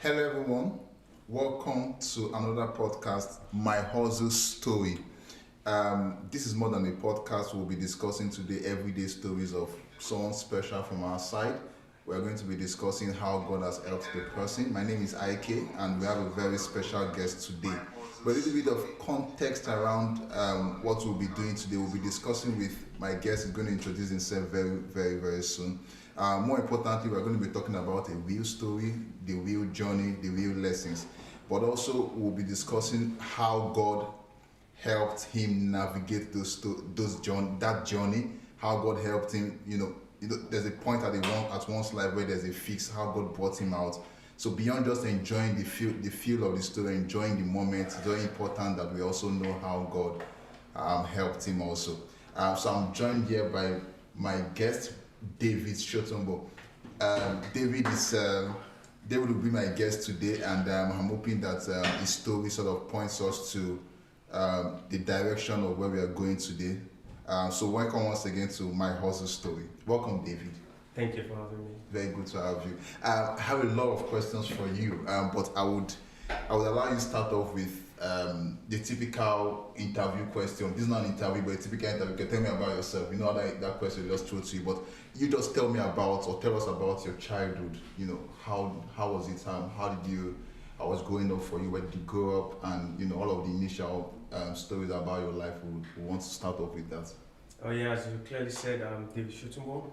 Hello everyone, welcome to another podcast, My Hustle Story. This is more than a podcast. We'll be discussing today everyday stories of someone special from our side. We're going to be discussing how God has helped the person. My name is Ike and we have a very special guest today. But a little bit of context around what we'll be doing today. We'll be discussing with my guest. He's going to introduce himself very soon. More importantly, we're going to be talking about a real story, the real journey, the real lessons. But also, we'll be discussing how God helped him navigate that journey. How God helped him. There's a point at one's life where there's a fix. How God brought him out. So beyond just enjoying the feel of the story, enjoying the moment, it's very important that we also know how God helped him also. So I'm joined here by my guest, David Shotombo. David will be my guest today, and I'm hoping that his story sort of points us to the direction of where we are going today. So welcome once again to My Hustle Story. Welcome, David. Thank you for having me. Very good to have you. I have a lot of questions for you, but I would allow you to start off with the typical interview question. This is not an interview, but a typical interview. You can tell me about yourself. You know that question just throw to you, but you just tell us about your childhood. How was it? How was growing up for you? Where did you grow up? And all of the initial stories about your life. We want to start off with that. Oh yeah, as you clearly said, I'm David Shotombo.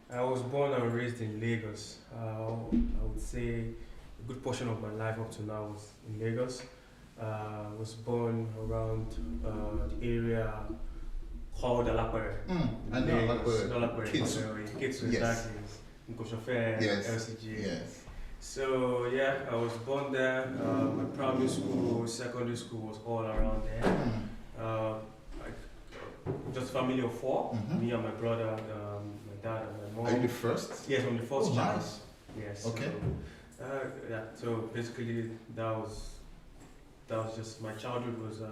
I was born and raised in Lagos. I would say a good portion of my life up to now was in Lagos. I was born around the area called Alapere. I know Alapere. Kids, Yes. exactly. In Koshofe, Yes. RCCG. Yes. So yeah, I was born there. My primary school, secondary school was all around there. Just family of four, me and my brother, my dad and my mom. Are you the first? Yes, I'm the first child. Nice. Yes. Okay. So basically that was just my childhood was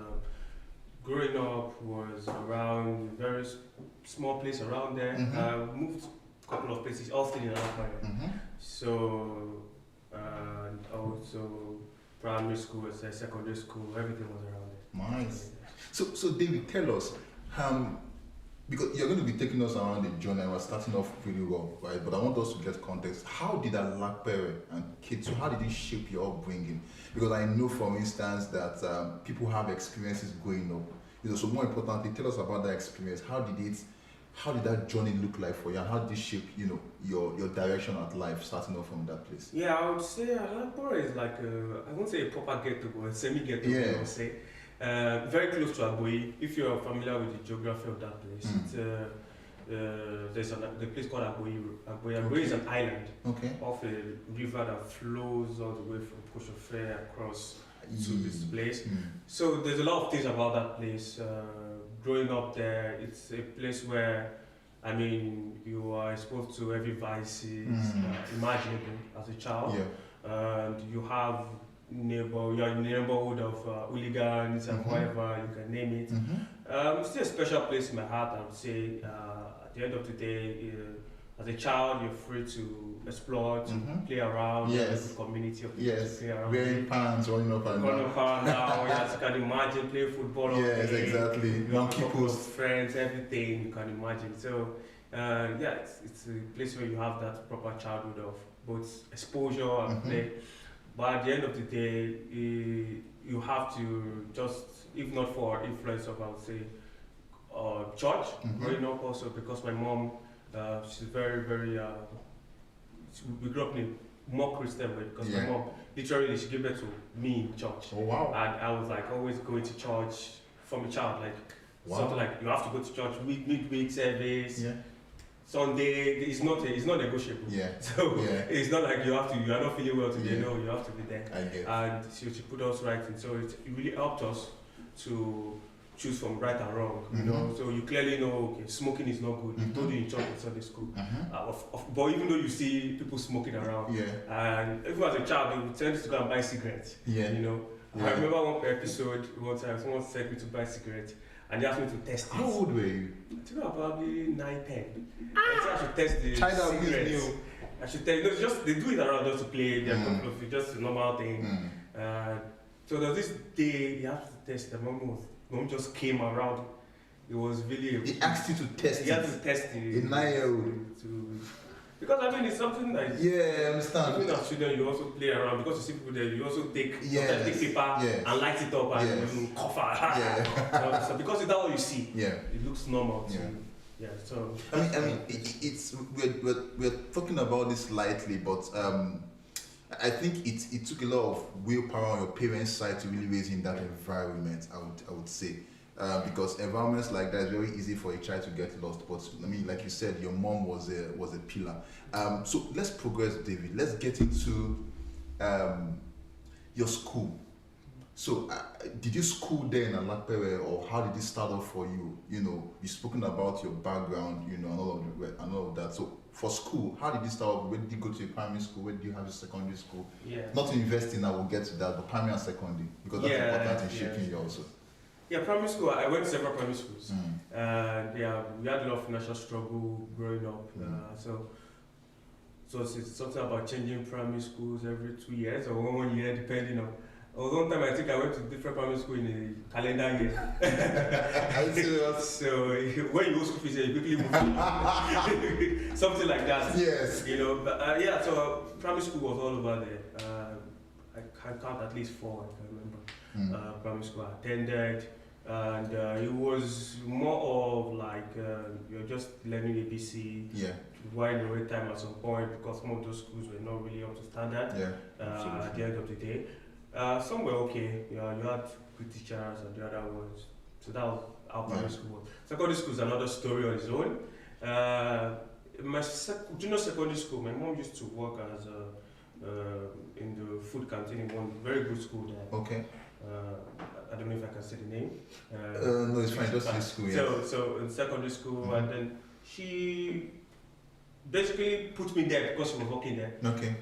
growing up was around a very small place around there. Moved a couple of places, all still in Alapere. So and also primary school, secondary school, everything was around it. Nice. So David, tell us, because you're going to be taking us around the journey. I was starting off pretty well, right? But I want us to get context. How did Alapere and Ketu, how did it shape your upbringing? Because I know, for instance, that people have experiences growing up. So more importantly, tell us about that experience. How did that journey look like for you, and how did it shape, your direction at life, starting off from that place? Yeah, I would say Alapere is like I won't say a proper ghetto, but a semi-ghetto. Yeah. I would say. Very close to Agboyi. If you're familiar with the geography of that place, there's the place called Agboyi. Agboyi is an island off a river that flows all the way from Koshofe across to this place. So there's a lot of things about that place. Growing up there, it's a place where, you are exposed to every vices imaginable as a child, and you have you're in the neighborhood of hooligans and whatever you can name it. It's still a special place in my heart. I would say at the end of the day, as a child, you're free to explore, to play around the community of people to play around. Wearing pants, running up and down. Now, you can imagine playing football. Yes, exactly. You have a couple of friends, everything you can imagine. So, it's a place where you have that proper childhood of both exposure and play. But at the end of the day, you have to just, if not for influence of, I would say, church, growing up also, because my mom, she's very, we grew up in a more Christian way, because my mom, literally, she gave birth to me in church. Oh, wow. And I was like always going to church from a child, like something like you have to go to church, midweek service. Sunday is not negotiable. So it's not like you are not feeling well today. No, you have to be there. I get it. And she put us right in. So it really helped us to choose from right and wrong. So you clearly know, okay, smoking is not good. They told you in church and Sunday school. But even though you see people smoking around, and even as a child, they would tend to go and buy cigarettes. I remember one episode one time someone sent me to buy cigarettes. And they asked me to test it. How old were you? I think I was probably 9, 10. I said I should test the China cigarettes. I should tell you, no, just they do it around just to play. They're just a normal thing. So there's this day you have to test. The mom just came around. It was really. He asked you to test it. He had to test it. A 9-year-old. Because I mean, it's something like. Yeah, I understand. Even as children, you also play around because you see people there. You also take paper and light it up and cover. So because that's all you see. Yeah. It looks normal. To, yeah. So. I mean, it's we're talking about this lightly, but I think it took a lot of willpower on your parents' side to really raise in that environment. I would say. Because environments like that is very easy for a child to get lost. But I mean, like you said, your mom was a pillar. So let's progress, David. Let's get into your school. So did you school there in Alakpere, or how did it start off for you? You know, you've spoken about your background, you know, and all of that. So for school, how did it start off? Where did you go to a primary school? Where did you have your secondary school? Yeah. Not to invest in, I will get to that, but primary and secondary, because that's important in shaping you also. Yeah, primary school. I went to several primary schools. We had a lot of financial struggle growing up. So it's something about changing primary schools every 2 years or 1 year, depending on. One time I think I went to different primary school in a calendar year. So when you go school fees, you quickly move. Something like that. Yes. You know, but so primary school was all over there. I can count at least 4. I can remember. Primary school I attended, and it was more of like you're just learning ABC. Yeah. While you wait time at some point, because some of those schools were not really up to standard. Yeah. At the end of the day, some were okay. You had good teachers, and the other ones. So that was how primary school was. Secondary school is another story on its own. My junior secondary school, my mom used to work as in the food canteen in one very good school there. Okay. I don't know if I can say the name. No, it's fine. Just in school. Yeah. So in secondary school, and then she basically put me there because she was working there. Okay.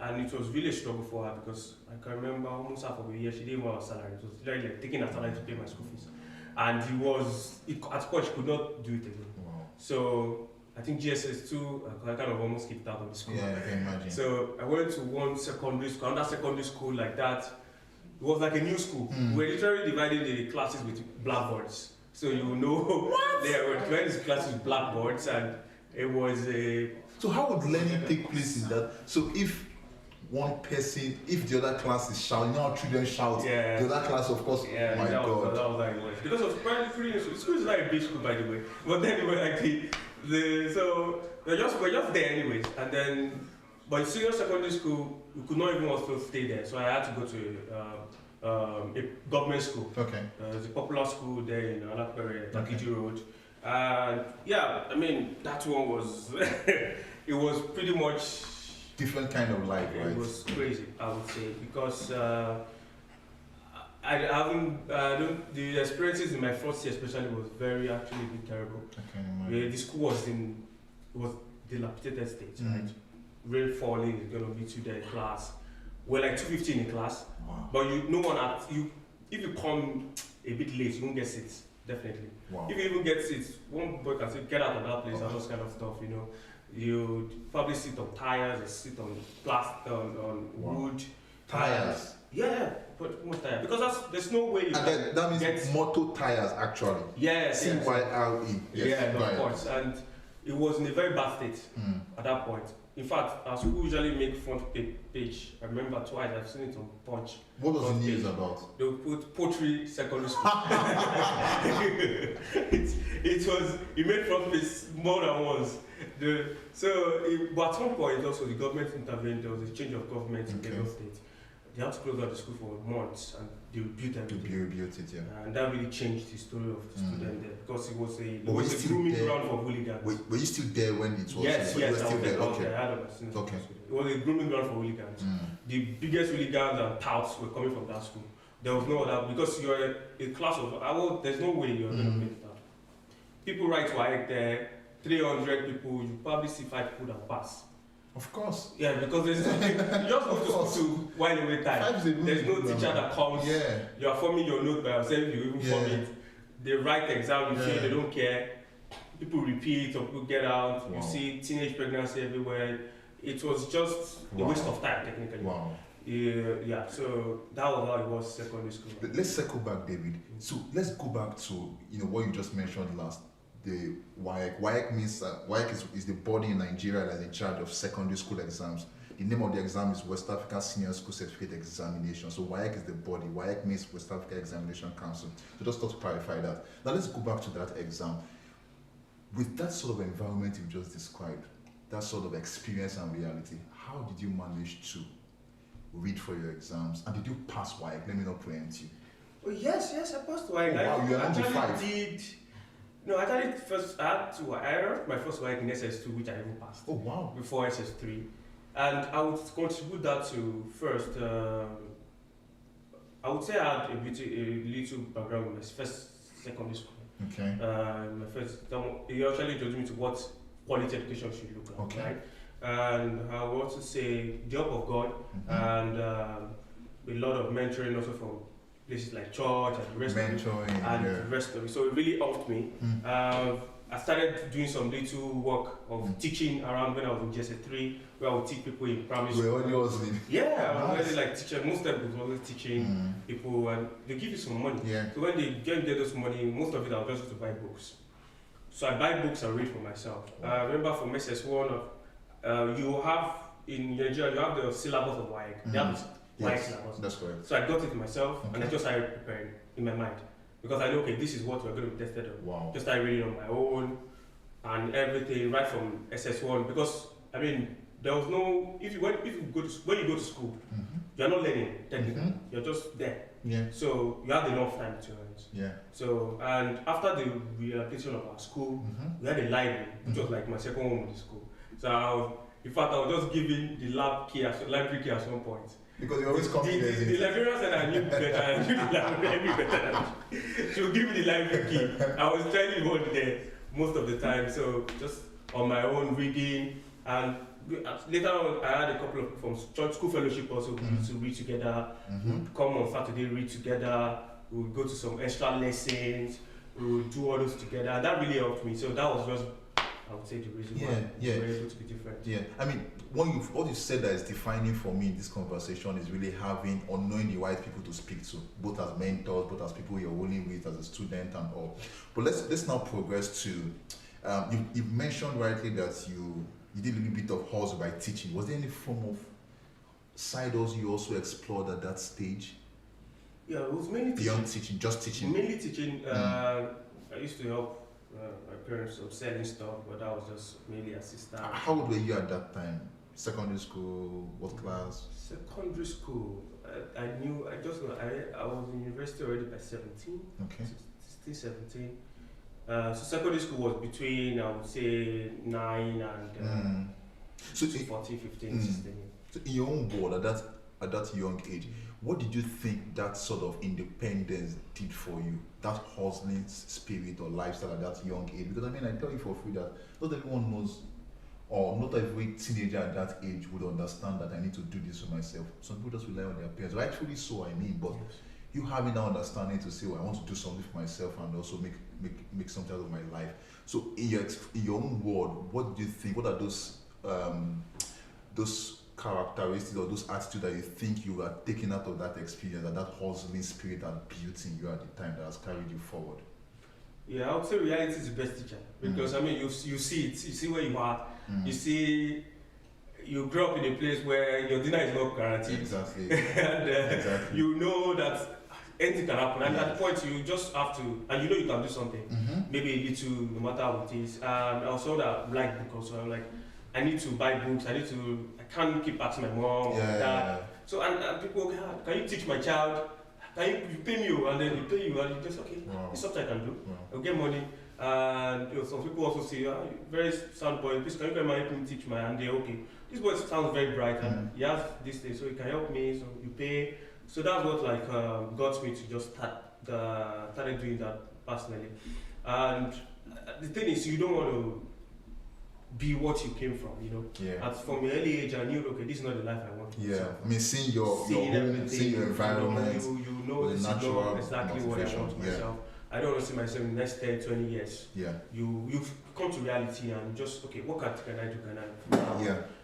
And it was really a struggle for her because I can remember almost half of a year she didn't want her salary. It was really like taking her salary to pay my school fees, and at point she could not do it again. Wow. So I think GSS2, I kind of almost kicked out of the school. Yeah, I can imagine. So I went to one secondary school, another secondary school like that. It was like a new school. We're literally dividing the classes with blackboards. So you know, they were dividing the classes with blackboards, and it was a. So how would learning take place in that? So if one person, if the other class is shouting, you know how children shout, the other class, of course, my God. That was how it was. Because of pretty school is like a big school, by the way. But then we were like so we're just there anyways, and then. But in senior secondary school, we could not even also stay there, so I had to go to a government school. Okay. It's a popular school there in Alakpere, Nakiji Road. And I mean, that one was, it was pretty much... different kind of life, right? It was crazy, I would say, because the experiences in my first year especially was actually a bit terrible. Okay, the school was dilapidated state, right? Rain falling is gonna meet you there in class. We're like 250 in a class, but if you come a bit late, you won't get seats, definitely. Wow. If you even get seats, one boy can say get out of that place and those kind of stuff, you know. You probably sit on tires, you sit on plastic, on wood. Tires? Yeah, but most tires. Because there's no way you can that means get motor tires actually. Yes. CYRE. Yes, of course. And it was in a very bad state at that point. In fact, our school usually make front page. I remember twice, I've seen it on Punch. What was the news about? They would put Poetry Secondary School. It made front page more than once. But at some point also the government intervened, there was a change of government in Lagos State. They had to close down the school for months and they rebuilt everything. Rebuilt it, yeah. And that really changed the story of the student there because it was a grooming ground for hooligans. Were you still there when it was? Yes, I was there. Okay. I had okay. It was a grooming ground for hooligans. The biggest hooligans and touts were coming from that school. There was no other, because you're a class of, there's no way you're going to make it out. People write WAEC there, 300 people, you probably see 5 people that pass. Of course. Yeah, because there's nothing. You just go to school while you wait time. There's no teacher that comes. Yeah. You are forming your note by yourself, you even form it. They write the exam, you fail, they don't care. People repeat or people get out. Wow. You see teenage pregnancy everywhere. it was just a waste of time technically. Wow. Yeah, so that was how it was secondary school. Let's circle back, David. So let's go back to what you just mentioned last. The WAEC. WAEC means WAEC is the body in Nigeria that's in charge of secondary school exams. The name of the exam is West Africa Senior School Certificate Examination. So WAEC is the body. WAEC means West Africa Examination Council. So just to clarify that. Now let's go back to that exam. With that sort of environment you just described, that sort of experience and reality, how did you manage to read for your exams, and did you pass WAEC? Let me not preempt you. Oh, yes, I passed WAEC. Wow, you're actually 95. I wrote my first WAEC in SS2, which I even passed. Oh wow! Before SS3, and I would contribute that to first. I would say I had a little background in my first secondary school. Okay. My first, he actually introduced me to what quality education should look like. Okay. Right? And I would also say the help of God and a lot of mentoring also from places like church and the rest the rest of it. So it really helped me. I started doing some little work of teaching around when I was in GS3, where I would teach people in primary school. I was really like teaching. Most of them was always teaching people, and they give you some money. Yeah. So when they get those money, most of it I was just to buy books. So I buy books and read for myself. I remember from SS1, you have in Nigeria, you have the syllabus of WAEC. They have the WAEC syllabus. That's correct. So I got it myself, and I just started preparing in my mind. Because I know, okay, this is what we're going to be tested on. Wow. Just started reading on my own and everything right from SS1. Because I mean, there was no when you go to school, you're not learning technically. You're just there. Yeah. So you have enough time to learn. Yeah. So and after the relocation of our school, we had a library, which was like my second home in the school. So in fact, I was just giving the library key at some point. Because you always come the librarian said I knew better, I knew the library better than me. She would give me the library key. I was trying to hold there most of the time, so just on my own reading. And later on, I had a couple of from church school fellowship also. We used to read together. We would come on Saturday, read together. We would go to some extra lessons. We would do all those together. And that really helped me. So that was just, I would say, the reason why we were able to be different. Yeah, I mean, what you said that is defining for me in this conversation is really having or knowing the right people to speak to, both as mentors, both as people you're rolling with, as a student and all. But let's now progress to, you mentioned rightly that you did a little bit of hustle by teaching. Was there any form of side hustle you also explored at that stage? Yeah, it was mainly beyond teaching, just teaching. Mainly teaching. I used to help my parents with selling stuff, but that was just mainly assistant. How old were you at that time? Secondary school? What class? Secondary school. I was in university already by 17. Okay. 16, 17. So secondary school was between, I would say, 9 and 14, 15, 16. So in your own world, at that young age, what did you think that sort of independence did for you? That hustling spirit or lifestyle at that young age? Because I mean, I tell you for free that not everyone knows, or not every teenager at that age would understand that I need to do this for myself. Some people just rely on their parents. Rightfully so, I mean, but you having that understanding to say, well, I want to do something for myself and also make something out of my life. So in your own world, what do you think? What are those characteristics or those attitudes that you think you are taking out of that experience, and that hustling spirit that built in you at the time that has carried you forward? Yeah, I would say reality is the best teacher, because I mean, you see it, you see where you are, you see, you grow up in a place where your dinner is not guaranteed. Exactly. And exactly. you know that anything can happen, and at the point you just have to, and you know you can do something, maybe a little, no matter what it is. And I also like books, so I'm like, I need to buy books, I can't keep asking my mom or dad. Yeah. So and people, can you teach my child? Can you pay me? And then they pay you, and you just, okay, it's something I can do. I'll get money. And some people also say, very sound boy, please can you come and help me teach my, and they're okay. This boy sounds very bright, and he has this thing, so he can help me, so you pay. So that's what got me to just started doing that personally. And the thing is, you don't want to be what you came from, you know. Yeah. And from an early age, I knew, okay, this is not the life I want. Yeah. I mean, seeing your home, seeing your environment, you know this is not exactly what I want myself. I don't want to see myself in the next 10, 20 years. Yeah. You've come to reality and just, okay, what can I do?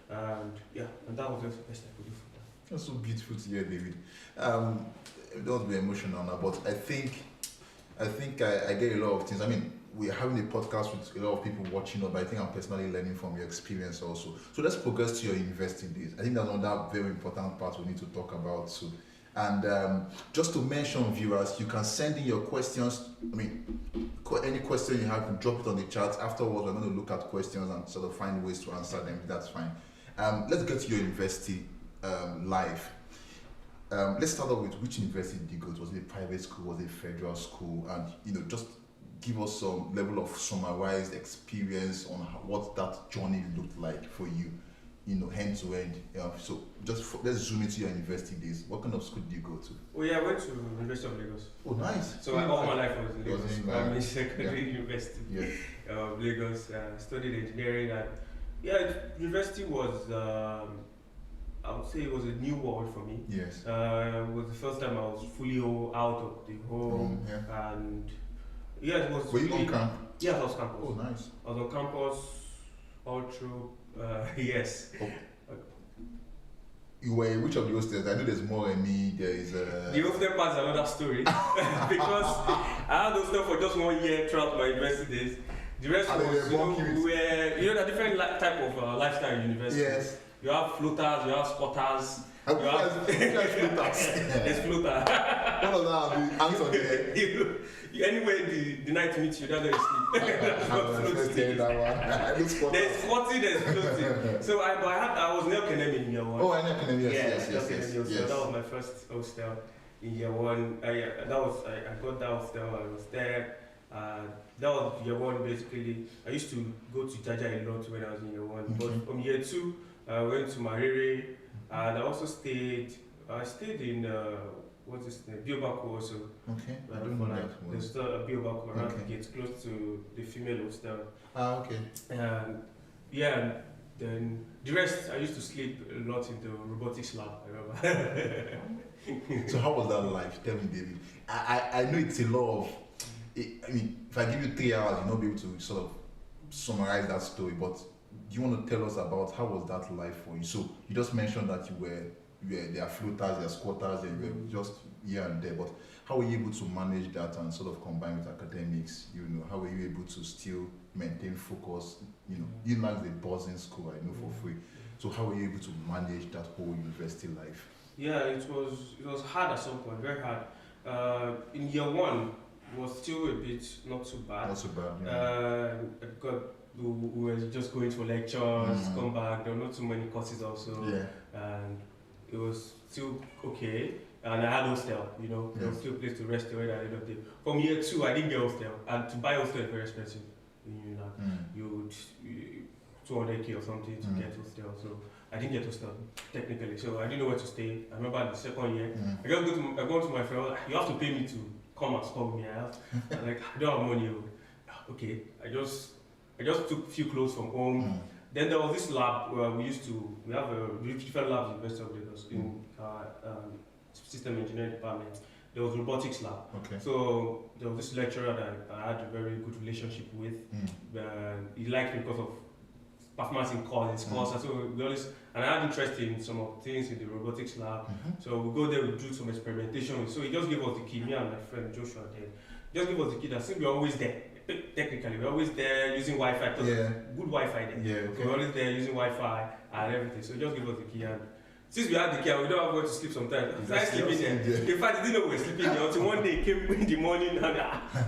And that was just the best I could do for that. That's so beautiful to hear, David. Don't be emotional now, but I think I get a lot of things. I mean, we're having a podcast with a lot of people watching us, but I think I'm personally learning from your experience also. So let's progress to your university days. I think that's another very important part we need to talk about too. And just to mention, viewers, you can send in your questions. I mean, any question you have, drop it on the chat. Afterwards, we're going to look at questions and sort of find ways to answer them. That's fine. Let's get to your university life. Let's start off with which university did you go to? Was it a private school? Was it a federal school? And just give us some level of summarized experience on what that journey looked like for you, hand to end. So let's zoom into your university days. What kind of school did you go to? Oh yeah, I went to University of Lagos. Oh, nice. So all my life was in Lagos. Primary, secondary, university. Yeah. Lagos. Studied engineering, and university was. I would say it was a new world for me. Yes. It was the first time I was fully out of the home, and it was. Were you on campus? Yeah, I was campus. Oh, nice. I was on campus all through. Yes. Oh. You were in which of the hostels? I know there's more than me. There is the hostel part is another story because I had hostel for just 1 year throughout my university days. The rest was the different type of lifestyle in university. Yes. You have floaters, you have spotters. There's floater. What was that? The hands on the head. Anyway, the night meets you, that's where you sleep. There's spotty, there's floating. So I was in academy in year one. Oh, in academy, yes. So that was my first hostel in year one. I got that hostel, I was there. That was year one basically. I used to go to Jaja a lot when I was in year one. Okay. But from year two, I went to Mariri, and I also stayed in what's this name? Biobaku also. Okay. I don't know that one. There's still a Biobaku around the gate, close to the female hostel. Okay. And then the rest I used to sleep a lot in the robotics lab. I remember. So how was that life? Tell me, David. I know it's a lot of. I mean, if I give you 3 hours, you'll not be able to sort of summarize that story. But do you want to tell us about how was that life for you? So you just mentioned that there are floaters, there are squatters, and you were just here and there. But how were you able to manage that and sort of combine with academics? How were you able to still maintain focus? You like the buzzing school, I know for free. So how were you able to manage that whole university life? Yeah, it was hard at some point, very hard. In year one, it was still a bit not too bad. Not so bad, yeah. We were just going for lectures, come back. There were not too many courses also. Yeah. And it was still okay. And I had hostel, there was still a place to rest at the end of the day. From year two, I didn't get hostel. And to buy hostel is very expensive. You would 200k or something to get hostel. So I didn't get hostel technically. So I didn't know where to stay. I remember the second year, I go to my friend, you have to pay me to come and stop me. I don't have money. Okay, I just took a few clothes from home. Then there was this lab where we have different labs in University of Lagos in system engineering department. There was robotics lab. Okay. So there was this lecturer that I had a very good relationship with. He liked me because of performance in course. So and I had interest in some of the things in the robotics lab. So we go there, we do some experimentation. So he just gave us the key, me and my friend Joshua then. Just give us the key that since we're always there. Technically, we're always there using Wi-Fi. Good Wi-Fi there. Yeah, okay. So we're always there using Wi-Fi and everything. So just give us the key. And since we had the key, we don't have where to sleep sometimes. I sleeping there. In fact, I didn't know we were sleeping there until one day he came in the morning and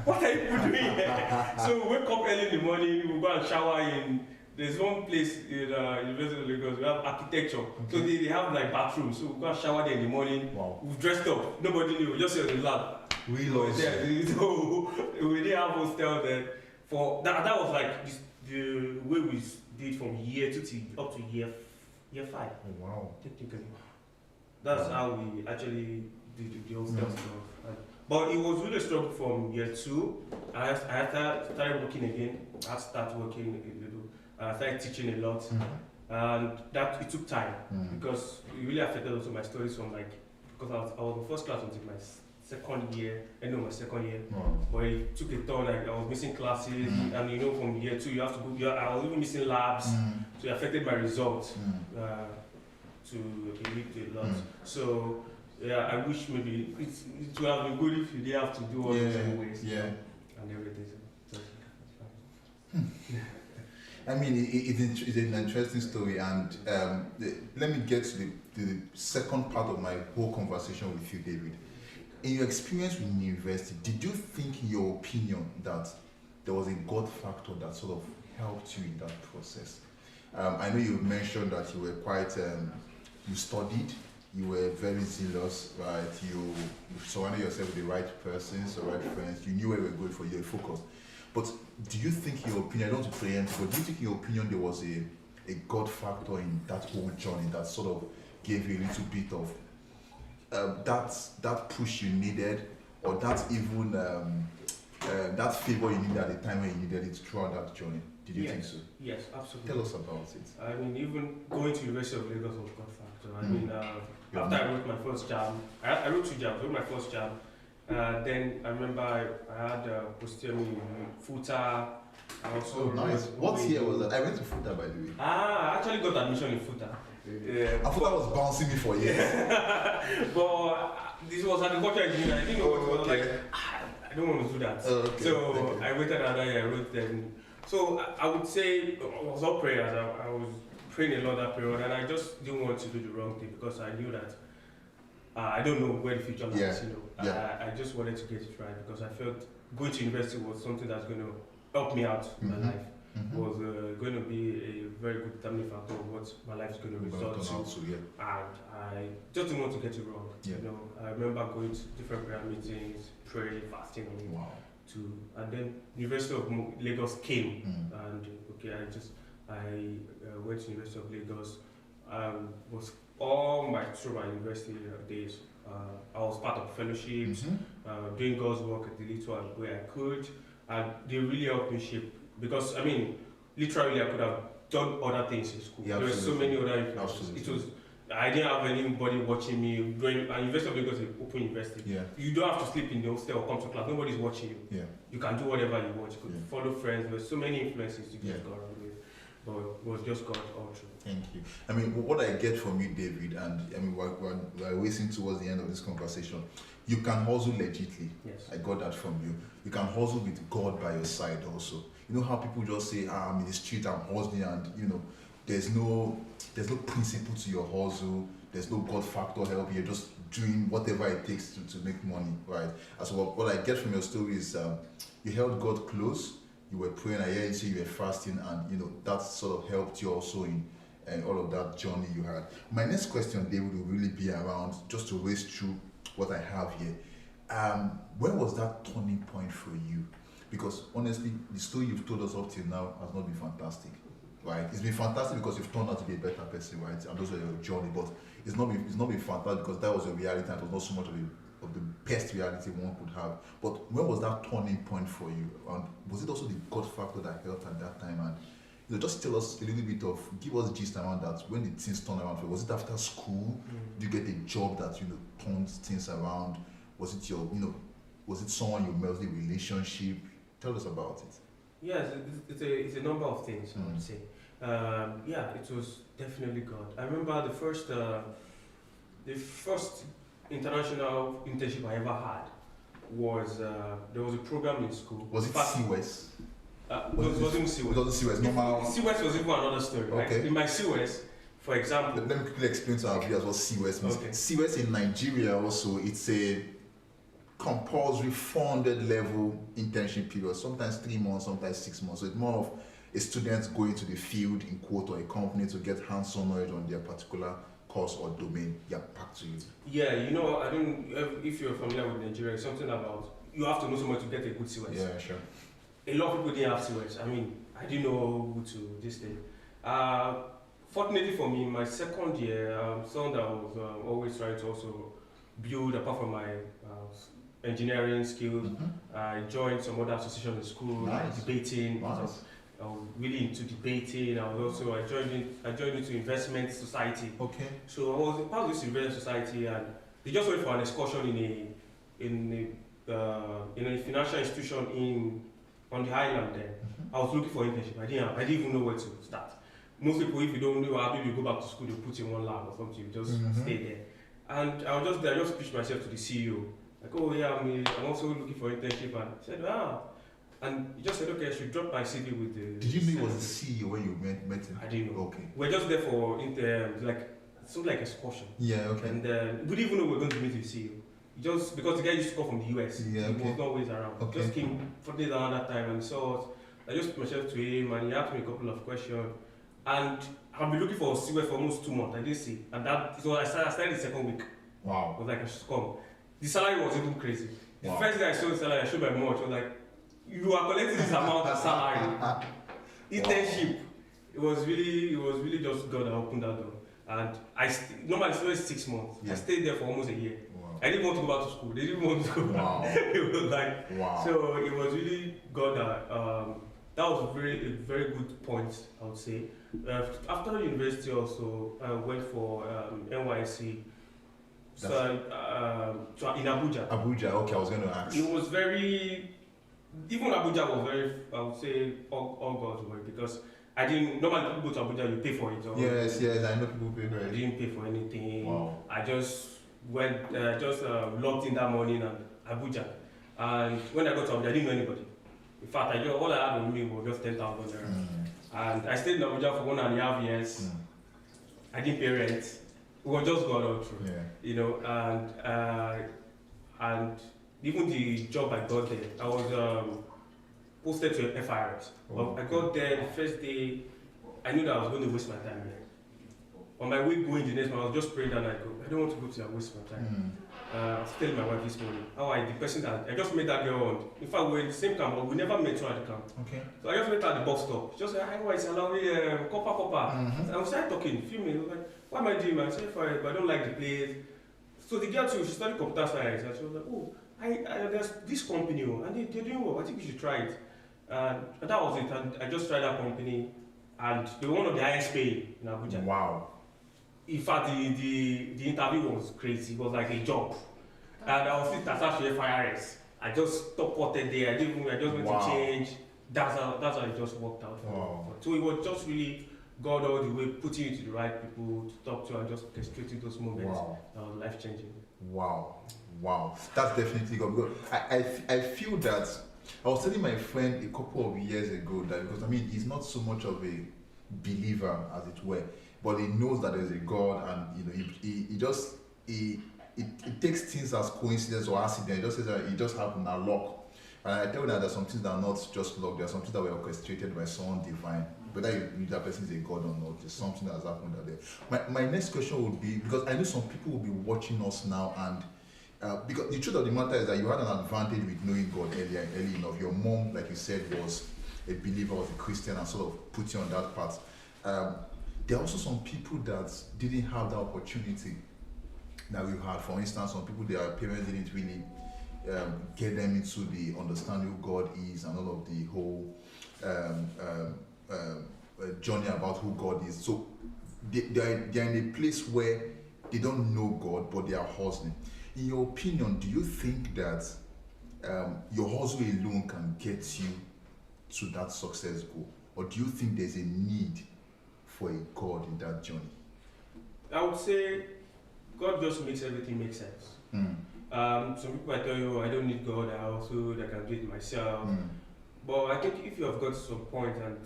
what are you people doing here? So we wake up early in the morning, we go and shower in. There's one place in University of Lagos, we have architecture. Okay. So they have like bathrooms. So we go and shower there in the morning. Wow. We've dressed up. Nobody knew. We just sit in the lab. We lost. So we didn't have hostel then. For that was like the way we did from year 2 up to year 5. Oh, wow. Technically. That's how we actually did the hostel stuff. But it was really a struggle from year 2. I started working again. I had to start working a little. I started teaching a lot. And that it took time because it really affected also my studies from because I was in first class until my second year, Wow. but it took a turn. Like, I was missing classes, and from year 2 you have to go. I was even missing labs, so it affected my results to a lot. So yeah, I wish maybe it would have been good if you didn't have to do all those anyways. And everything. I mean, it's an interesting story, and let me get to the second part of my whole conversation with you, David. In your experience with university, did you think, in your opinion, that there was a God factor that sort of helped you in that process? I know you mentioned that you were quite, you studied, you were very zealous, right? You surrounded yourself with the right persons, the right friends, you knew where you were going for your focus. But do you think, in your opinion, I don't want to preempt, but do you think, in your opinion, there was a God factor in that whole journey that sort of gave you a little bit of that push you needed, or that even that favor you needed at the time when you needed it throughout that journey? Did you think so? Yes, absolutely. Tell us about it. I mean, even going to University of Lagos was God factor. I mean, after I wrote my first jam, I wrote 2 jams. I wrote my first jam. Then I remember I had posterior in FUTA. Oh, nice. What year was that? I went to FUTA, by the way. I actually got admission in FUTA. I thought I was bouncing me for years. But this was agriculture engineering. I didn't know what it was like. I don't want to do that. So I waited another year. I wrote them. So I would say it was all prayers. I was praying a lot that period, and I just didn't want to do the wrong thing because I knew that I don't know where the future lies. I just wanted to get it right because I felt going to university was something that's going to help me out in my life. Was going to be a very good determining factor of what my life is going to result to. And I just didn't want to get it wrong. I remember going to different prayer meetings, praying, fasting. And then University of Lagos came, and I went to University of Lagos. Was all through my university days. I was part of fellowships, doing God's work at the little where I could, and they really helped me shape. Because I mean, literally, I could have done other things in school. There were so many other influences. I didn't have anybody watching me. And University of Lagos is an open university. You don't have to sleep in the hostel or come to class. Nobody's watching you. You can do whatever you want. You could follow friends. There's so many influences you just go around with. But it was just God all through. Thank you. I mean, what I get from you, David, and I mean, we're racing towards the end of this conversation. You can hustle legitly. Yes. I got that from you. You can hustle with God by your side also. You know how people just say, I'm in the street, I'm hustling, and there's no principle to your hustle, there's no God factor help, you're just doing whatever it takes to make money, right? As what I get from your story is you held God close, you were praying, I hear you say you were fasting, and that sort of helped you also in all of that journey you had. My next question, David, will really be around, just to race through what I have here. Where was that turning point for you? Because honestly, the story you've told us up till now has not been fantastic, right? It's been fantastic because you've turned out to be a better person, right? And those are your journey, but it's not been fantastic because that was a reality and it was not so much of the best reality one could have. But where was that turning point for you? And was it also the God factor that helped at that time? And just tell us a little bit give us gist around that. When did things turn around for you? Was it after school? Did you get a job that turned things around? Was it was it someone you met, a relationship? Tell us about it. Yes, it's a number of things, I would say. It was definitely God. I remember the first international internship I ever had was there was a program in school. Was it CWES? It wasn't CWES. It wasn't CWES. Normal. CWES was even another story. Okay. Right? In my CWES, for example. Let me quickly explain to our viewers what CWES means. Okay. CWES in Nigeria also, it's a compulsory 400 level internship period, sometimes 3 months, sometimes 6 months. So it's more of a student going to the field in quote or a company to get hands-on knowledge on their particular course or domain. Back to you. Yeah, I don't. If you're familiar with Nigeria, it's something about you have to know someone to get a good CWES. Yeah, sure. A lot of people didn't have CWES. I mean, I didn't know who to this day. Fortunately for me, in my second year, someone that was always trying to also build apart from my engineering skills. I joined some other associations in school, debating. Nice. I was really into debating. I joined into investment society. Okay. So I was part of this investment society, and they just went for an excursion in in a financial institution on the island there. I was looking for internship. I didn't even know where to start. Most people, if you don't know how you go back to school, they put you in one lab or something. You just stay there. And I was just there. I just pitched myself to the CEO. Like, oh yeah, I'm also looking for internship. And he said, and he just said, okay, I should drop my CV with the. Did you know he was the CEO when you met him? I didn't know. Okay. We're just there for like something like excursion. Yeah. Okay. And we didn't even know we were going to meet the CEO. Just because the guy used to come from the US, he was not always around. Okay. Just came for days around that time and saw us. I just put myself to him and he asked me a couple of questions. And I've been looking for a CWE for almost 2 months. I didn't see. And so I started the second week. Wow. I was like, I should come. The salary was even crazy. The Wow. first day I saw the salary, I showed my mom. She was like, you are collecting this amount of salary. Internship. It was really just God that opened that door. And normally it's always 6 months. Yeah. I stayed there for almost a year. Wow. I didn't want to go back to school. They didn't want to go Wow. back. It was like, wow. so it was really God that was a very good point, I would say. After university also, I went for NYC. So in Abuja. Abuja, okay, I was going to ask. It was even Abuja was very, I would say, all God's work because I didn't, normally people go to Abuja, you pay for it. Or Yes, I know people pay for it. I didn't pay for anything. Wow. I just went, logged in that morning at Abuja. And when I got to Abuja, I didn't know anybody. In fact, all I had with me was just 10,000 naira. And I stayed in Abuja for 1.5 years. I didn't pay rent. It was just God all through. Yeah. And even the job I got there, I was posted to FIRS. Oh. I got there the first day, I knew that I was going to waste my time there. On my way going the next month, I was just praying that night, I don't want to go to and waste my time. I was telling my wife this morning how the person that I just met that girl on. In fact, we were in the same camp, but we never met her at the camp. Okay. So I just met her at the bus stop. She just said, "Hi, why is allowing copper?" And we started talking, filming. I was like, "What am I doing, man?" I said, "Fine, but I don't like the place." So the girl too, she studied computer science, and she was like, "Oh, there's this company, and they're doing well. I think you should try it." And that was it. And I just tried that company, and they were one of the highest paying in Abuja. Wow. In fact, the interview was crazy. It was like a job. And I was still attached to FIRS. I just stopped ported there. I just went to change. That's how it just worked out for me. So it was just really God all the way, putting you to the right people to talk to and just orchestrating those moments. That was life changing. Wow. That's definitely God. Because I feel that I was telling my friend a couple of years ago that because he's not so much of a believer as it were, but he knows that there's a God, and it takes things as coincidence or accident. It just says that it just happened at luck. And I tell you that there's some things that are not just luck. There are some things that were orchestrated by someone divine. Whether you believe that person is a God or not, there's something that has happened out there. My next question would be, because I know some people will be watching us now, and because the truth of the matter is that you had an advantage with knowing God early enough. Your mom, like you said, was a believer, was a Christian, and sort of put you on that path. There are also some people that didn't have that opportunity that we had. For instance, some people, their parents didn't really get them into the understanding who God is and all of the whole journey about who God is. So they're in a place where they don't know God, but they are hustling. In your opinion, do you think that your hustle alone can get you to that success goal? Or do you think there's a need for a God in that journey? I would say God just makes everything make sense. Some people might tell you, I don't need God, I can do it myself. But I think if you have got to some point and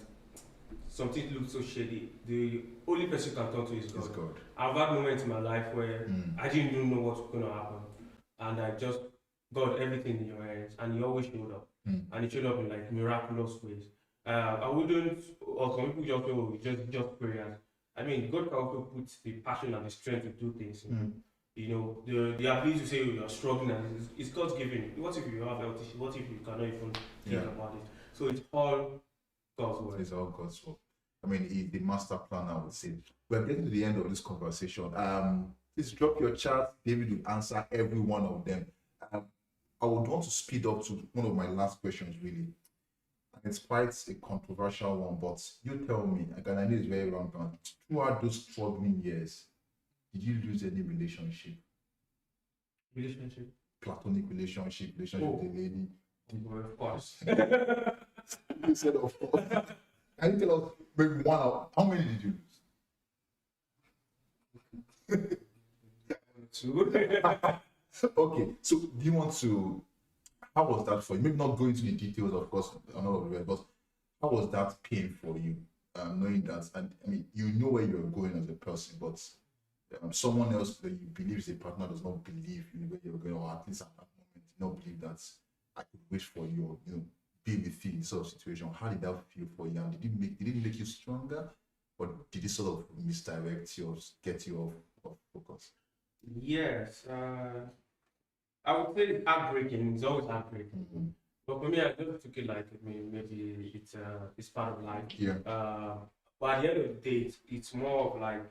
something looks so shady, the only person you can turn to is God. I've had moments in my life where I didn't even know what's going to happen. And I just got everything in your hands, and He always showed up. And He showed up in like miraculous ways. I wouldn't, or some people just prayers. God can also put the passion and the strength to do things. The ability to say you're struggling, and it's God's given. What if you have health issues? What if you cannot even think about it? So it's all God's work. It's all God's work. He's the master planner, I would say. We're getting to the end of this conversation. Please drop your chat. David will answer every one of them. I would want to speed up to one of my last questions, really. It's quite a controversial one, but you tell me, and I know it's very rampant. Throughout those struggling years, did you lose any relationship? Relationship? platonic relationship with the lady? Well, of course. You said of course. Can you tell us maybe one of how many did you lose? Two. Okay, so do you want to? How was that for you? Maybe not go into the details, of course, I know, but how was that pain for you? Knowing that, and I mean, you know where you're going as a person, but someone else that you believe is a partner does not believe in where you're going, or at least at that moment, did not believe that I could wish for you, or, be with you in sort of situation. How did that feel for you? And did it make you stronger, or did it sort of misdirect you or get you off focus? Yes. I would say it's heartbreaking. It's always heartbreaking. Mm-hmm. But for me, I just took it like, maybe it's part of life. Yeah. But at the end of the day, it's more of like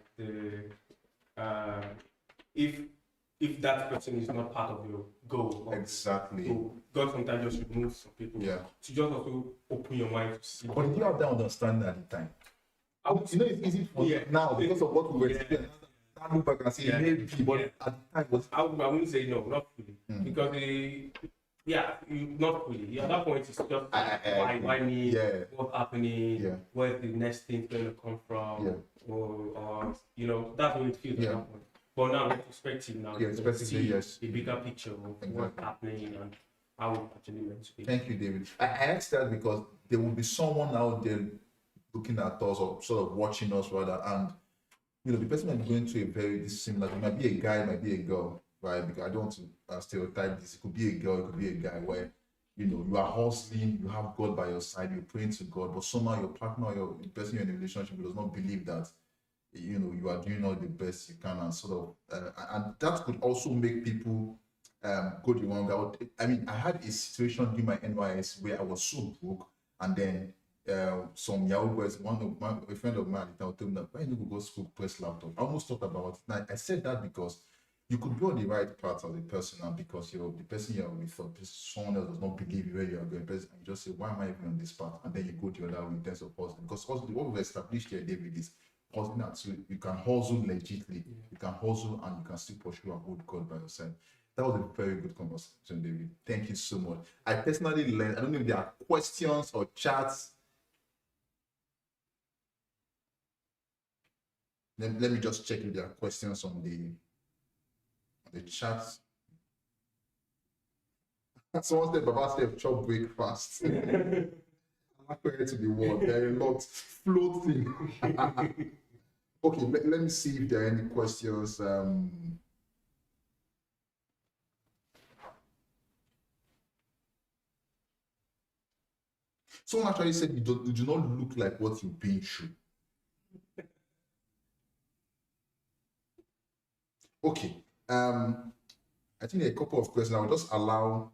if that person is not part of your goal. Exactly. So God sometimes just removes some people. Yeah. To just also open your mind to see. But did you have that understanding at the time? It's easy for now because of what we were experiencing. I look back and say maybe, but at the time was. I wouldn't say no, not fully, because not fully. At that point, it's just why me? Yeah. What's happening? Yeah. Where's the next thing going to come from? Yeah. Or that's what it feels at that point. But now, perspective now, yeah, especially yes, the bigger picture of what's happening and how it actually meant to be. Thank you, David. I asked that because there will be someone out there looking at us or sort of watching us rather, and the person might be going through a very similar. It might be a guy, it might be a girl, right? Because I don't want to stereotype this. It could be a girl, it could be a guy, where you are hustling, you have God by your side, you're praying to God, but somehow your partner or the person you're in a relationship with does not believe that you are doing all the best you can, and sort of and that could also make people go the wrong route. I mean, I had a situation during my NYS where I was so broke, and then some Yahoo boys, a friend of mine, told me that why you go school press laptop. I almost thought about it. Now, I said that because you could be on the right path as a person, and because the person you're with, or someone else does not believe you where you are going, and you just say, why am I even on this path? And then you go the other way in terms of hustling. Because what we've established here, David, is hustling. You can hustle legitimately, you can hustle, and you can still pursue and hold God by your side. That was a very good conversation, David. Thank you so much. I personally learned. I don't know if there are questions or chats. Let me just check if there are questions on the chat. Someone said, Baba said, chop breakfast. I'm not going to the word. There are a lot floating. Okay, let me see if there are any questions. Someone actually said you do not look like what you've been through. Okay. I think there are a couple of questions. I will just allow.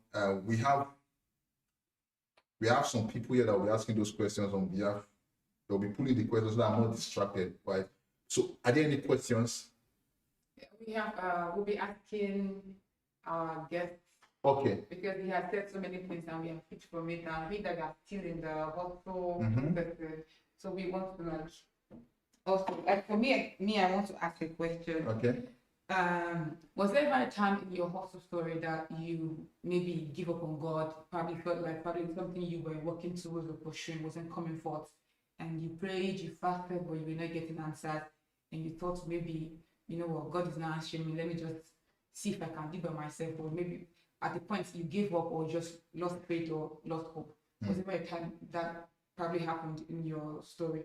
We have some people here that will be asking those questions on behalf. They'll be pulling the questions so that I'm not distracted. Right. So, are there any questions? We have. We'll be asking our guests. Okay. Because he has said so many things and we have picked from it, and we that are still in the hustle. So we want to also, for me, I want to ask a question. Okay. Was there ever a time in your hustle story that you maybe give up on God, probably felt like something you were working towards or pursuing wasn't coming forth, and you prayed, you fasted, but you were not getting answers, and you thought maybe, what, God is not answering me, let me just see if I can do by myself, or maybe at the point you gave up or just lost faith or lost hope? Was there a time that probably happened in your story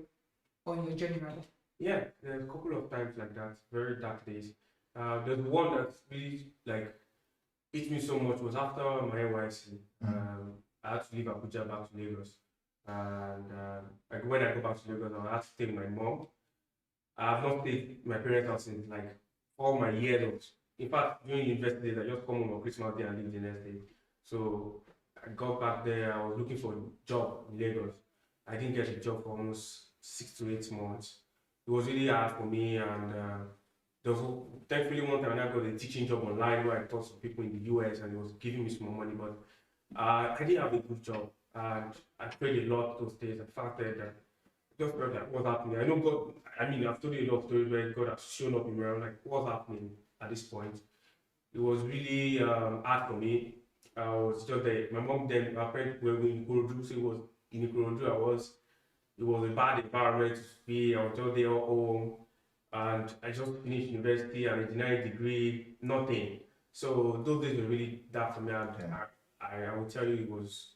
or in your journey rather? Yeah, there's a couple of times like that, very dark days. There's one that really hit me so much was after my NYC. I had to leave Abuja back to Lagos, and when I go back to Lagos, I had to stay with my mom. I have not stayed with my parents' house since like all my years of. In fact, during university days, I just come home on Christmas Day and leave the next day. So I got back there. I was looking for a job in Lagos. I didn't get a job for almost 6 to 8 months. It was really hard for me, and there was thankfully one time I got a teaching job online where I taught some people in the US, and it was giving me some money, but I didn't have a good job, and I prayed a lot those days. I fasted, and just felt like what's happening. I know God. I mean, I've told you a lot of stories where God has shown up in my life. Like, what's happening at this point? it was really hard for me. I was just there. My mom then, my parents were in Ikorodu, so it was in Ikorodu. It was a bad environment to be. I was just there at home, and I just finished university and engineering degree, nothing. So those days were really dark for me, and I will tell you it was.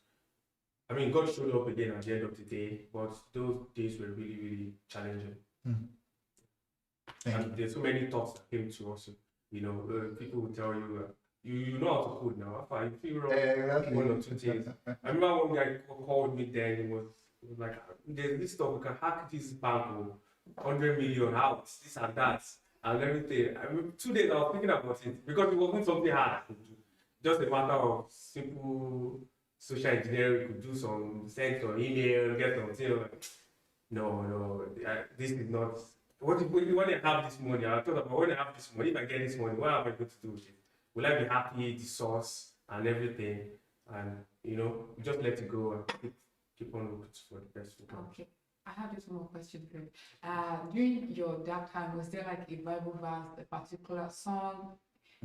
I mean, God showed up again at the end of the day, but those days were really, really challenging. And there's so many thoughts that came to us. You know, people will tell you, you know how to code now. If you feel wrong, one or two things. I remember one guy called me then. It was like, there's this stuff, we can hack this bank, 100 million out, this and that, and everything. I mean, 2 days I was thinking about it because it wasn't something hard I could do. Just a matter of simple social engineering. Could do some send some email, get something. Like, no, this is not. When I have this money, I thought about when I have this money, if I get this money, what am I going to do with it? Will I be happy, the source and everything? And you know, just let it go and keep on looking for the best. Okay. I have just one more question for you. During your dark time, was there like a Bible verse, a particular song?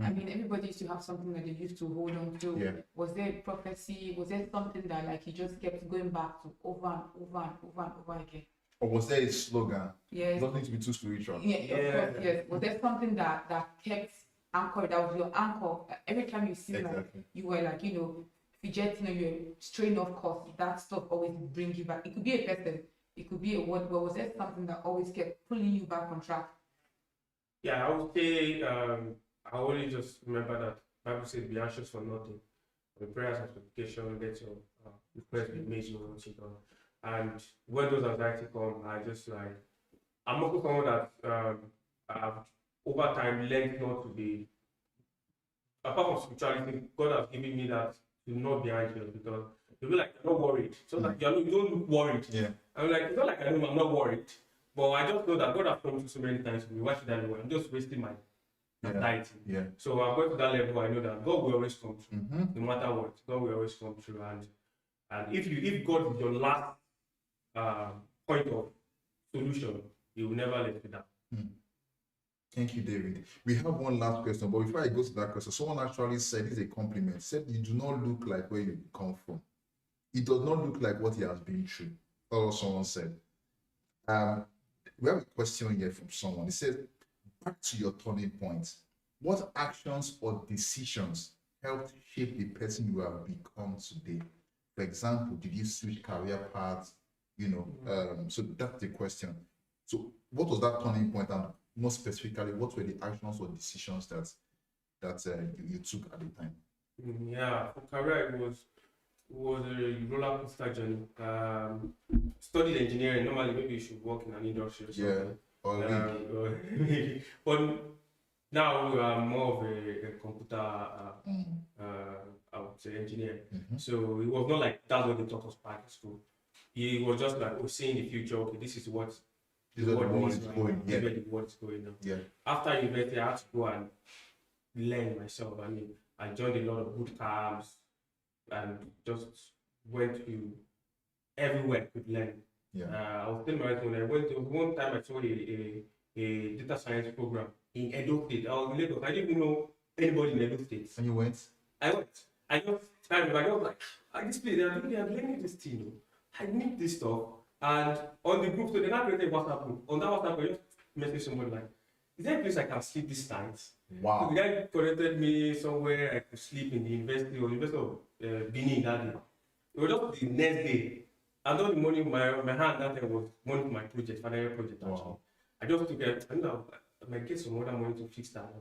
I mean, everybody used to have something that they used to hold on to. Yeah. Was there a prophecy? Was there something that like you just kept going back to over and over and over and over again? Or was there a slogan? Yes. It doesn't need to be too spiritual. Yeah, of course, yes. Was there something that kept anchored? That was your anchor. Every time you see like you were like, you know, fidgeting or you're straying off course, that stuff always bring you back. It could be a person, it could be a word, but was there something that always kept pulling you back on track? Yeah, I would say I only just remember that Bible says be anxious for nothing. With prayers and supplication, let your request be made known to God. And when those anxiety come, I just like, I'm also someone that I've over time learned not to be, apart from spirituality, God has given me that to not be anxious because you'll be like, you're not worried. So like, you don't look worried. Yeah. I'm like, it's not like I'm not worried, but I just know that God has come to so many times to me. Why should I know? I'm just wasting my anxiety. Yeah. So I'm going to that level. I know that God will always come through, no matter what. God will always come through, and if God is your last point of solution, He will never let you down. Thank you, David. We have one last question, but before I go to that question, someone actually said it's a compliment. Said you do not look like where you come from. It does not look like what he has been through. Or someone said. We have a question here from someone. He said, back to your turning point. What actions or decisions helped shape the person you have become today? For example, did you switch career paths? You know, so that's the question. So what was that turning point, and more specifically, what were the actions or decisions that you took at the time? Yeah, for career it was a roller coaster journey. Studied engineering. Normally, maybe you should work in an industry or something. But now I'm more of a computer, I would say, engineer. So it was not like that's what they taught us back at school. It was just like, we're seeing the future. Okay, this is what the world is going. Where the world is going now. Yeah. After university, I had to go and learn myself. I mean, I joined a lot of boot camps and just went to everywhere I could learn. Yeah. I was telling my husband, I went to one time I saw a data science program in Edo State. I was in Lagos. I didn't even know anybody in Edo State. And you went? I went. I was like, this place, they're learning this thing. I need this stuff. And on the group, so they're not creating a WhatsApp group. On that WhatsApp group, I just message somebody like, is there a place I can sleep this night? Wow. So the guy connected me somewhere I could sleep in the university of Benin that day. It was just the next day. And all the money my hand that time was money for my project, final project actually. Wow. I just took it, I might get some other money to fix that.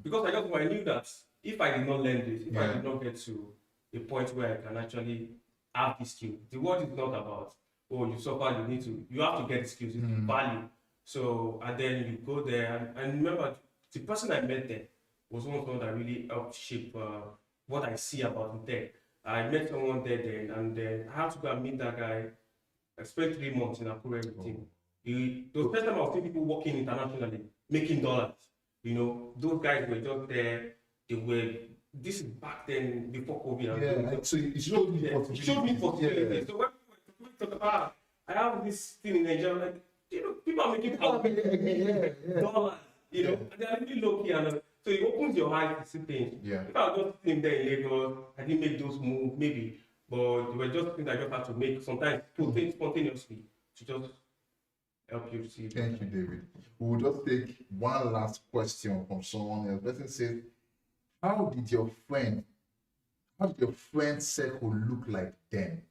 Because I knew that if I did not learn this, if I did not get to a point where I can actually have this skill, the world is not about, oh, you suffer, you have to get the skills, it's value. So, and then you go there, and remember, the person I met there was someone that really helped shape what I see about tech. I met someone there then, and then I had to go and meet that guy. I spent 3 months in Akure with him. The first time I was seeing people working internationally, making dollars. You know, those guys were just there. They were, this is back then, before COVID. Yeah, so it showed me possibilities. It showed me possibilities. Yeah. So when we talk about, I have this thing in Nigeria, like, you know, people are making dollars, you know, and they are really low key. And So it opens your eyes to see things. Yeah. If I was just sitting there in Lagos, I didn't make those moves, maybe, but they were just things I just had to make sometimes spontaneously to just help you see. Thank you, David. We will just take one last question from someone else. Person says, how did your friend circle look like then?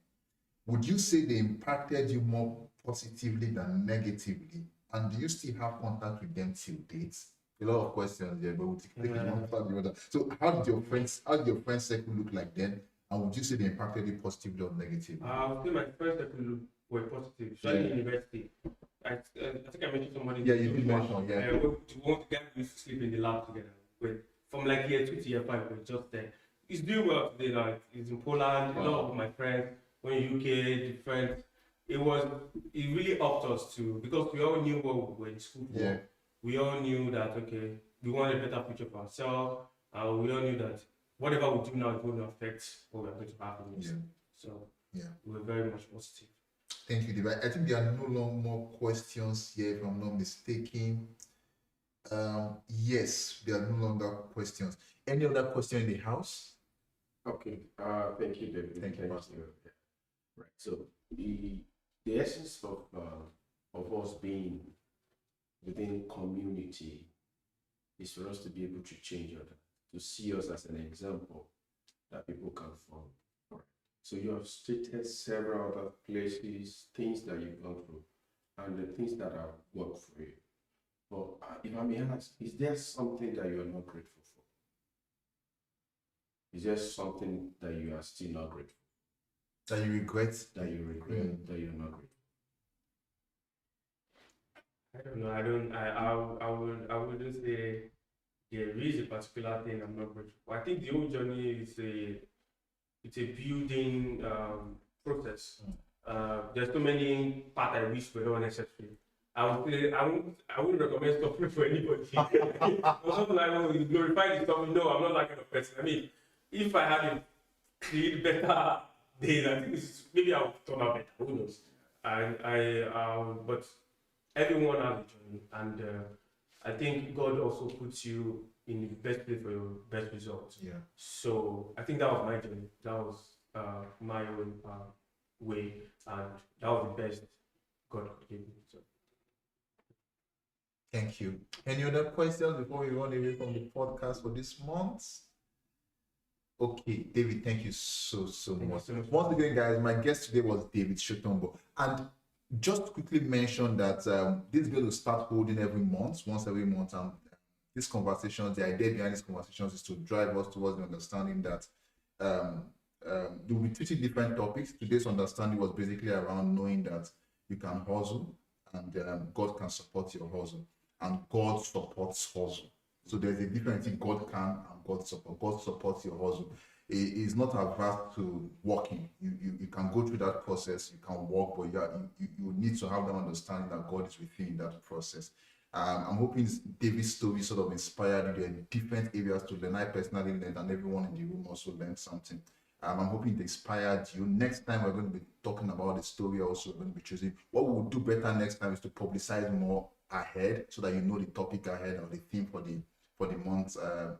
Would you say they impacted you more positively than negatively? And do you still have contact with them till date? A lot of questions there, but we'll take it one after the other. So how did your friends circle look like then? And would you say they impacted you positively or negatively? I would say my friends circle were positive, especially in university. I think I mentioned somebody. Yeah, you did mention, yeah. One guy we used to sleep in the lab together. From like year 2 to year 5, we're just there. He's doing well today. Like he's in Poland. A lot of my friends were in UK, different. It really helped us to, because we all knew what we were in school for. Yeah. We all knew that we wanted a better future for ourselves. We all knew that whatever we do now is going to affect what we're going to have in this. So we were very much positive. Thank you, David. I think there are no more questions here, if I'm not mistaken. Yes, there are no longer questions. Any other question in the house? Okay. Thank you, David. Thank you, Pastor. Yeah. Right. So the essence of us being within community is for us to be able to change others, to see us as an example that people can follow. Right. So you have stated several other places, things that you've gone through, and the things that have worked for you. But if I may ask, is there something that you are not grateful for? Is there something that you are still not grateful for? That you regret? That you regret, that you're not grateful? I don't know. I wouldn't say there is a particular thing I'm not grateful for. I think the whole journey is a building process. There's so many parts I wish were not necessary. I would say I wouldn't recommend suffering for anybody. Not like, oh, you glorify the suffering. No, I'm not that kind of person. I mean, if I had a better days, I think maybe I would turn out better. Who knows? But everyone has a journey, and I think God also puts you in the best place for your best results. Yeah. So I think that was my journey. That was my own way, and that was the best God could give me. So. Thank you. Any other questions before we run away from the podcast for this month? Okay, David, thank you so much. Once again, guys, my guest today was David Shotombo. And just to quickly mention that this bill will start holding once every month. And these conversations, the idea behind these conversations is to drive us towards the understanding that we'll be treating different topics. Today's understanding was basically around knowing that you can hustle and God can support your hustle. And God supports hustle. So there's a difference in God can and God support. God supports your hustle. It is not averse to working. You can go through that process. You can work, but you need to have that understanding that God is with you in that process. I'm hoping David's story sort of inspired you in different areas to learn. I personally learned, and everyone in the room also learned something. I'm hoping it inspired you. Next time we're going to be talking about the story. Also, we're going to be choosing what we will do better next time is to publicize more ahead, so that you know the topic ahead or the theme for the months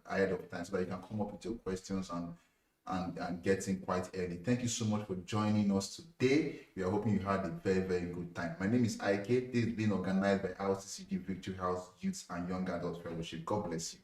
ahead of time, so that you can come up with your questions and get in quite early. Thank you so much for joining us today. We are hoping you had a very, very good time. My name is Ike. This is being organized by RCCG Victory House Youth and Young Adult Fellowship. God bless you.